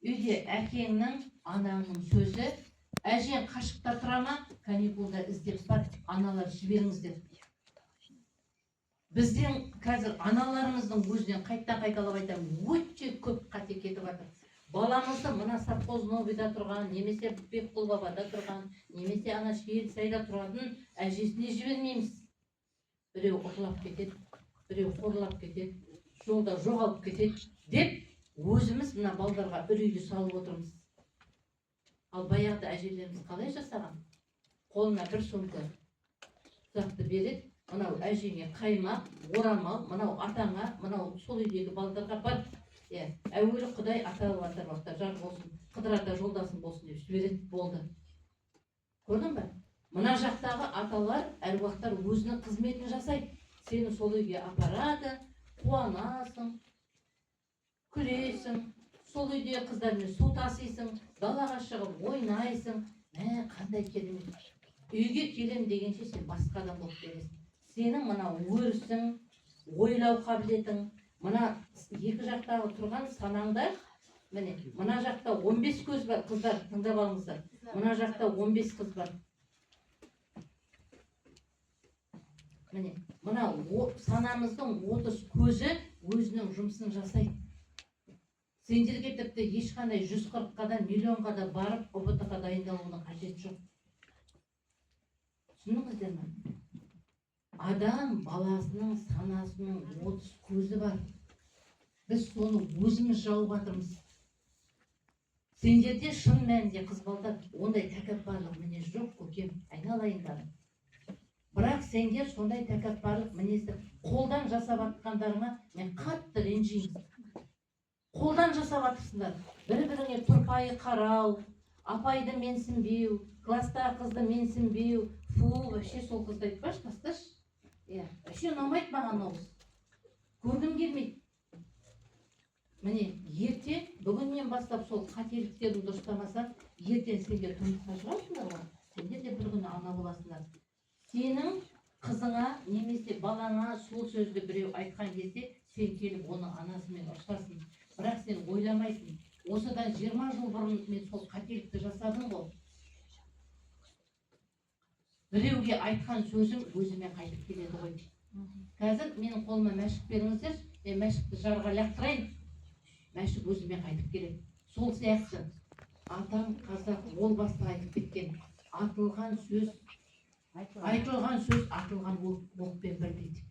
үйде әкеңнің, анаңның сөзі, әжең қашықта тұра ма, каникулда іздеп бар, аналар жіберіңіздер. Бізден қазір аналарымыздың өзінен қайталап айтамын, өте көп қате кетіп жатыр. Баламызды мына совхозновыйда тұрған, немесе Бекқұл бабада тұрған, немесе ана Швейцарияда тұратын әжесіне жібермейміз. Біреу ұрлап кетеді, біреу қорлап кетеді, жолда жоғалып кетеді деп, өзіміз мына балдарға үрейді салып отырмыз. Ал баяғыда әжелеріміз қалай жасаған? Қолына бір сумка зақты береді, мынау әжеңе қаймақ, орамал, мынау атаңа, мынау сол үйдегі балдарға бар. Әуелі Құдай ата-бабалар уақытта жар болсын, қыдырата жолдасын болсын деп жібереді, болды. Көрдің бе? Мына жақтағы аталар, әруақтар өзінің қызметін жасайды. Сені сол үйге апарады, қуанасың, күлесің, сол үйде қыздармен су тасисың, далаға шығып ойнайсың. Қандай керемет. Үйге келем дегенше сен басқа адам болып келесің. Сенің мына өрісің, ойлау қабілетің, мына екі жақтағы тұрған санаңда, міне, мына жақта 15 көз бар, қыздар, тыңдап алыңыздар. Мына жақта 15 қыз бар. Міне, мына санамыздың 30 көзі өзінің жұмысын жасайды. Сендерге тіпті ешқандай 140-қа да, миллионға да барып, ұбт-ға дайындалуының қажеті жоқ. Түсіндіңіздер ме? Адам баласының санасының 30 көзі бар. Біз соны өзіміз жауып жатырмыз. Сендерде шын мәнінде қыз балдар ондай тәкаппарлық мінез жоқ, көкем, айналайындар. Бірақ сендер сондай тәкаппарлық мінезді қолдан жасап жатқандарыңа мен қатты ренжимін. Қолдан жасап жатырсыңдар. Бір-біріңе тұрпайы қарау, апайды менсінбеу, класста қызды менсінбеу. Фу, вообще сол қызды айтпашы, тасташы. Вообще ұнамайды маған ол. Көргім келмейді. Міне, ерте, бүгіннен бастап сол қателіктерін дұрыстамасаң, ертең сендер тұрмысқа шығасыңдар ғой. Сендер де бір күні ана боласыңдар. Сенің қызыңа немесе балаңа сол сөзді біреу айтқан кезде, сен келіп оның анасымен ұрсасың. Бірақ сен ойламайсың. Осыдан 20 жыл бұрын мен сол қателікті жасадым ғой. Біреуге айтқан сөзім өзіме қайтып келеді ғой. Қазір менің қолыма мәшік беріңіздер, мен мәшікті жарға лақтырайын. Мәшік өзіме қайтып келеді. Сол сияқты атам қазақ ол баста айтып кеткен. Айтылған сөз атылған оқпен бір дейді.